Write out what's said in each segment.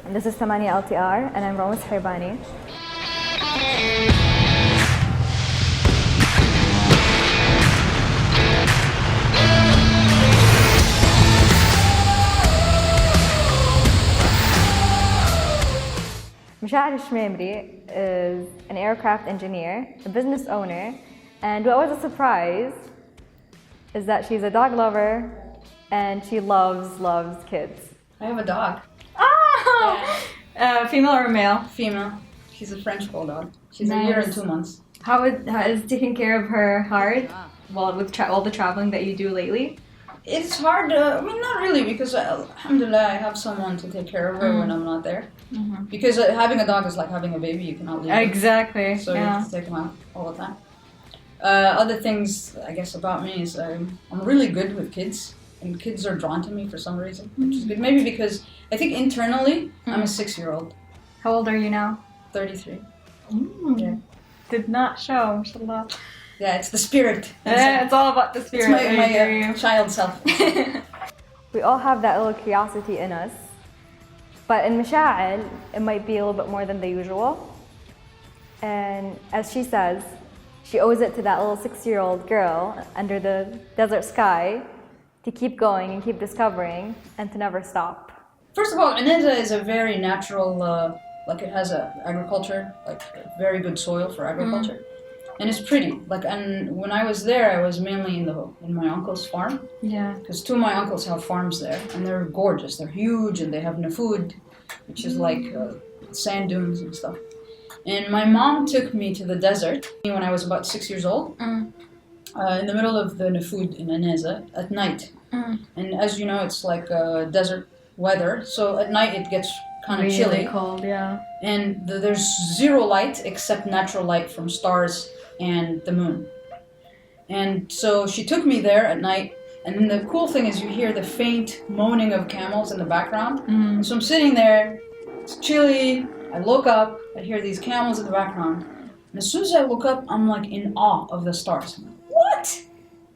And this is Thmanyah LTR, and I'm Romus Hirbani. Mishaal Ashemimry is an aircraft engineer, a business owner, and what was a surprise is that she's a dog lover and she loves kids. I have a dog. Oh! Yeah. Female or male? Female. She's a French bulldog. She's Nice. a year and 2 months. How is taking care of her hard? Well, with all the traveling that you do lately? It's hard, not really, because alhamdulillah, I have someone to take care of her when I'm not there. Mm-hmm. Because having a dog is like having a baby, you cannot leave it. Exactly. So you have to take him out all the time. Other things, I guess, about me is I'm really good with kids. And kids are drawn to me for some reason, which is good. Maybe because I think internally, I'm a 6-year-old. How old are you now? 33. Yeah. Did not show, mashallah. Yeah, it's the spirit. It's all about the spirit. It's my child self. We all have that little curiosity in us. But in Mishaal, it might be a little bit more than the usual. And as she says, she owes it to that little 6-year-old girl under the desert sky to keep going and keep discovering and to never stop. First of all, Aneza is a very natural, it has agriculture, very good soil for agriculture. And it's pretty. And when I was there, I was mainly in my uncle's farm. Yeah. Because 2 of my uncles have farms there, and they're gorgeous. They're huge, and they have nafood, which is sand dunes and stuff. And my mom took me to the desert when I was about 6 years old, in the middle of the nafood in Aneza at night. And as you know, it's desert weather, so at night it gets kind of chilly. Really cold, yeah. And there's zero light except natural light from stars and the moon. And so she took me there at night, and then the cool thing is you hear the faint moaning of camels in the background. And so I'm sitting there, it's chilly, I look up, I hear these camels in the background, and as soon as I look up, I'm in awe of the stars. I'm like, what?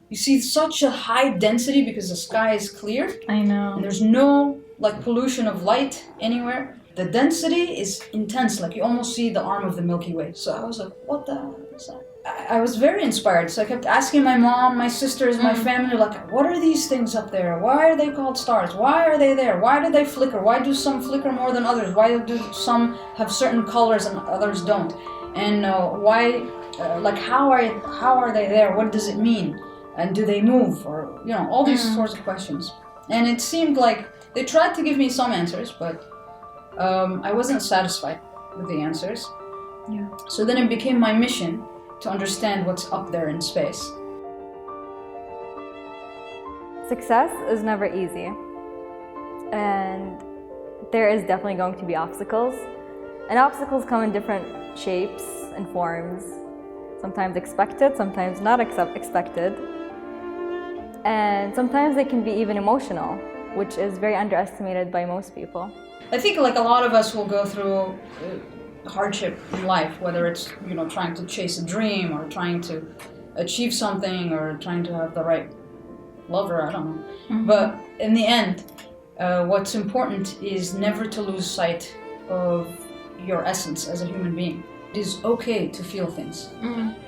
You see such a high density because the sky is clear. I know. And there's no pollution of light anywhere. The density is intense, you almost see the arm of the Milky Way. So I was like, what the hell is that? I was very inspired, so I kept asking my mom, my sisters, my family, what are these things up there? Why are they called stars? Why are they there? Why do they flicker? Why do some flicker more than others? Why do some have certain colors and others don't? And why, how are they there? What does it mean? And do they move? Or, all these sorts of questions. And it seemed like they tried to give me some answers, but I wasn't satisfied with the answers. Yeah. So then it became my mission to understand what's up there in space. Success is never easy. And there is definitely going to be obstacles. And obstacles come in different shapes and forms. Sometimes expected, sometimes not expected. And sometimes they can be even emotional, which is very underestimated by most people. I think a lot of us will go through hardship in life, whether it's trying to chase a dream or trying to achieve something or trying to have the right lover, I don't know. But in the end, what's important is never to lose sight of your essence as a human being. It is okay to feel things.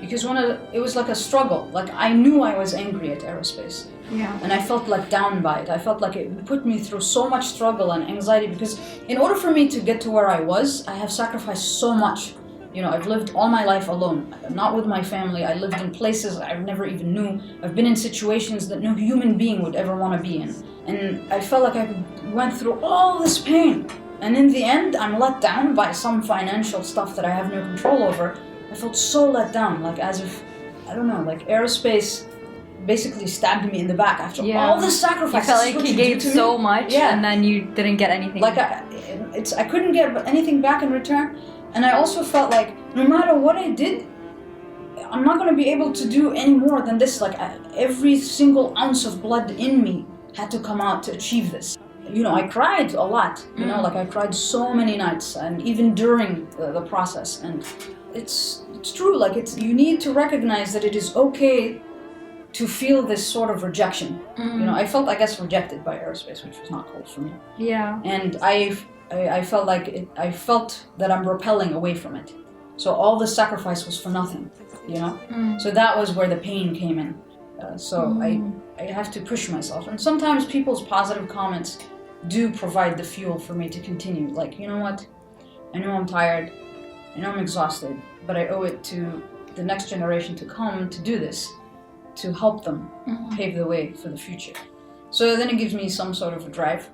Because it was like a struggle. I knew I was angry at aerospace. Yeah. And I felt down by it. I felt it put me through so much struggle and anxiety because in order for me to get to where I was, I have sacrificed so much. I've lived all my life alone, not with my family. I lived in places I never even knew. I've been in situations that no human being would ever want to be in. And I felt like I went through all this pain. And in the end, I'm let down by some financial stuff that I have no control over. I felt so let down, as if, I don't know, aerospace basically stabbed me in the back after all the sacrifices. You felt like you gave so much and then you didn't get anything. I couldn't get anything back in return. And I also felt no matter what I did, I'm not going to be able to do any more than this. Every single ounce of blood in me had to come out to achieve this. I cried a lot, I cried so many nights and even during the process. And it's true, you need to recognize that it is okay to feel this sort of rejection. You know, I felt, I guess, rejected by aerospace, which was not cool for me. Yeah. And I felt like I felt that I'm repelling away from it. So all the sacrifice was for nothing, you know? So that was where the pain came in. I have to push myself. And sometimes people's positive comments do provide the fuel for me to continue. Like, you know what? I know I'm tired. I know I'm exhausted. But I owe it to the next generation to come to do this, to help them pave the way for the future. So then it gives me some sort of a drive.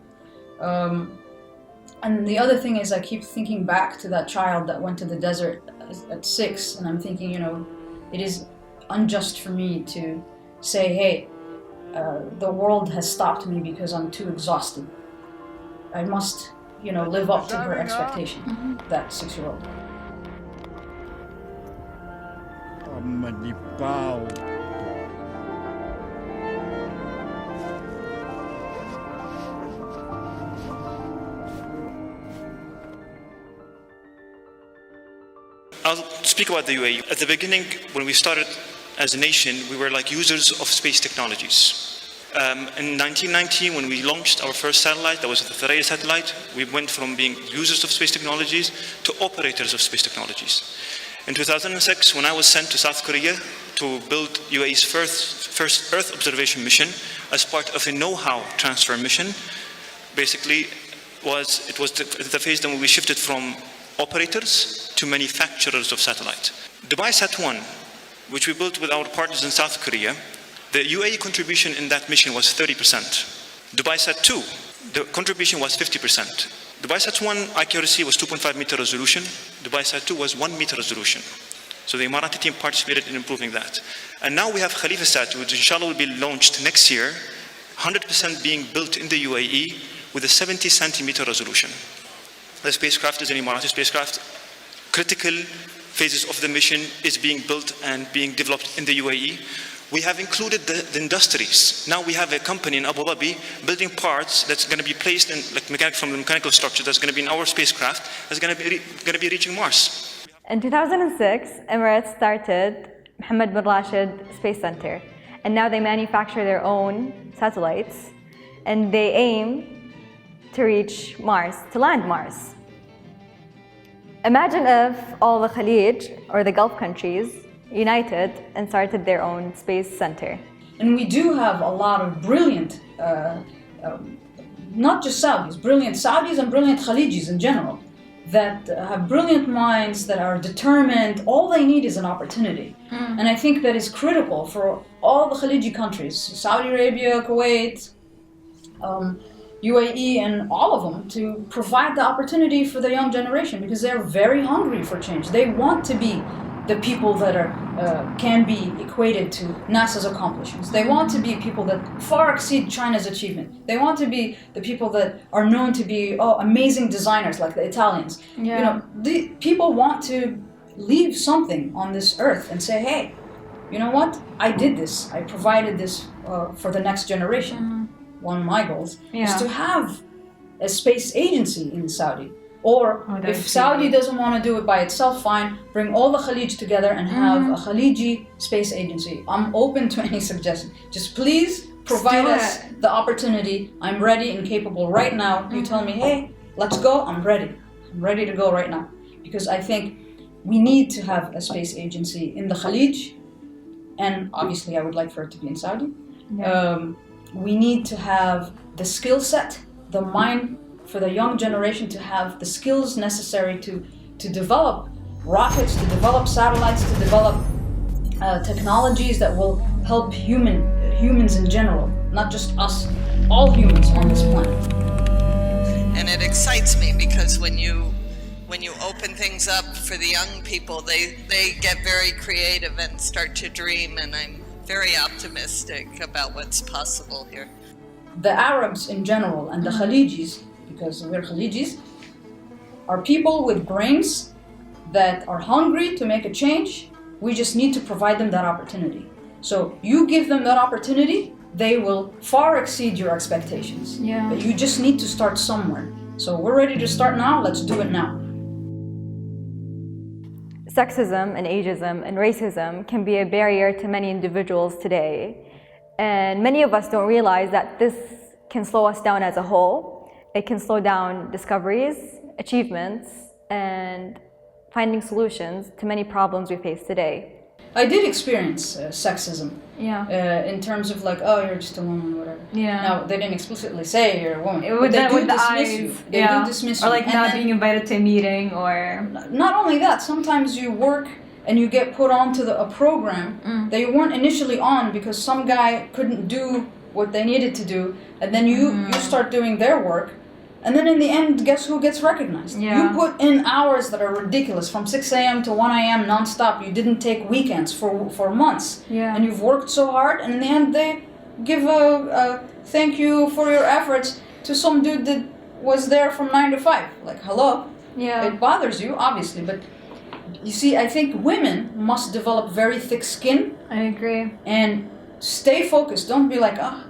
And the other thing is, I keep thinking back to that child that went to the desert at 6, and I'm thinking, you know, it is unjust for me to say, hey, the world has stopped me because I'm too exhausted. I must, you know, live up to her expectation, that 6-year-old. I'll speak about the UAE. At the beginning, when we started as a nation, we were like users of space technologies. In 1990, when we launched our first satellite, that was the Thmanyah satellite, we went from being users of space technologies to operators of space technologies. In 2006, when I was sent to South Korea to build UAE's first Earth observation mission as part of a know-how transfer mission, basically it was the phase that we shifted from operators to manufacturers of satellite. Dubai Sat-1, which we built with our partners in South Korea, the UAE contribution in that mission was 30%. Dubai Sat-2, the contribution was 50%. Dubai Sat-1 accuracy was 2.5 meter resolution. Dubai Sat-2 was 1 meter resolution. So the Emirati team participated in improving that. And now we have Khalifa Sat, which inshallah will be launched next year, 100% being built in the UAE with a 70 centimeter resolution. The spacecraft is an Emirati spacecraft. Critical phases of the mission is being built and being developed in the UAE. We have included the industries. Now we have a company in Abu Dhabi building parts that's going to be placed in, like from the mechanical structure, that's going to be in our spacecraft, that's going to be reaching Mars. In 2006, Emirates started Mohammed bin Rashid Space Center, and now they manufacture their own satellites, and they aim to reach Mars, to land Mars. Imagine if all the Khalij, or the Gulf countries, united and started their own space center. And we do have a lot of brilliant, not just Saudis, brilliant Saudis and brilliant Khalijis in general, that have brilliant minds, that are determined. All they need is an opportunity. And I think that is critical for all the Khaliji countries, Saudi Arabia, Kuwait, UAE, and all of them, to provide the opportunity for the young generation, because they're very hungry for change. They want to be the people that can be equated to NASA's accomplishments. They want to be people that far exceed China's achievement. They want to be the people that are known to be amazing designers, like the Italians. Yeah. You know, the people want to leave something on this earth and say, hey, you know what? I did this. I provided this for the next generation. One of my goals is to have a space agency in Saudi. Or if Saudi doesn't want to do it by itself, fine, bring all the Khalij together and have a Khaliji space agency. I'm open to any suggestion. Just please provide us the opportunity. I'm ready and capable right now. You tell me, hey, let's go, I'm ready. I'm ready to go right now. Because I think we need to have a space agency in the Khalij. And obviously I would like for it to be in Saudi. We need to have the skill set, the mind, for the young generation to have the skills necessary to develop rockets, to develop satellites, to develop technologies that will help humans in general, not just us, all humans on this planet. And it excites me because when you open things up for the young people, they get very creative and start to dream, and I'm very optimistic about what's possible here. The Arabs in general and the Khalijis, because we're Khalijis, are people with brains that are hungry to make a change. We just need to provide them that opportunity. So you give them that opportunity, they will far exceed your expectations. But you just need to start somewhere. So we're ready to start now, let's do it now. Sexism and ageism and racism can be a barrier to many individuals today. And many of us don't realize that this can slow us down as a whole. It can slow down discoveries, achievements, and finding solutions to many problems we face today. I did experience sexism. Yeah. In terms of like, oh, you're just a woman, whatever. Yeah. Now, they didn't explicitly say you're a woman. With They do the dismiss eyes. you. They do dismiss you. Or like And not then- being invited to a meeting or... Not only that, sometimes you work and you get put onto a program that you weren't initially on because some guy couldn't do what they needed to do, and then you start doing their work, and then in the end, guess who gets recognized? Yeah. You put in hours that are ridiculous, from 6 a.m. to 1 a.m. non-stop. You didn't take weekends for months, Yeah. and you've worked so hard, and in the end, they give a thank you for your efforts to some dude that was there from 9 to 5. Like, hello? Yeah. It bothers you, obviously, but you see, I think women must develop very thick skin I agree. and stay focused. Don't be like, oh,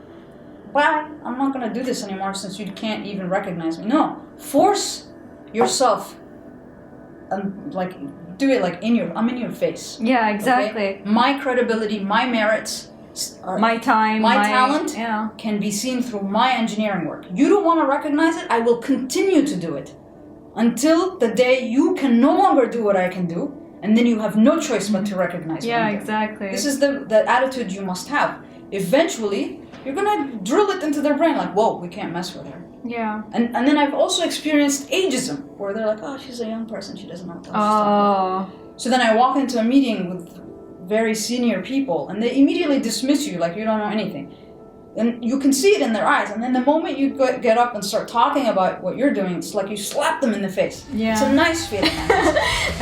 bye, I'm not gonna do this anymore since you can't even recognize me. No, force yourself and like do it like I'm in your face. Yeah, exactly. Okay? My credibility, my merits, My time, my talent Yeah. can be seen through my engineering work. You don't want to recognize it, I will continue to do it until the day you can no longer do what I can do, and then you have no choice but to recognize what Yeah, I'm doing. exactly. This is the attitude you must have. Eventually, you're gonna drill it into their brain like, whoa, we can't mess with her. Yeah. And then I've also experienced ageism, where they're like, oh, she's a young person, she doesn't know what she's talking about. So then I walk into a meeting with very senior people, and they immediately dismiss you like you don't know anything. And you can see it in their eyes, and then the moment you get up and start talking about what you're doing, it's like you slap them in the face. Yeah. It's a nice feeling.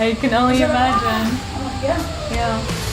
I can only So, imagine. I'm like, yeah. Yeah.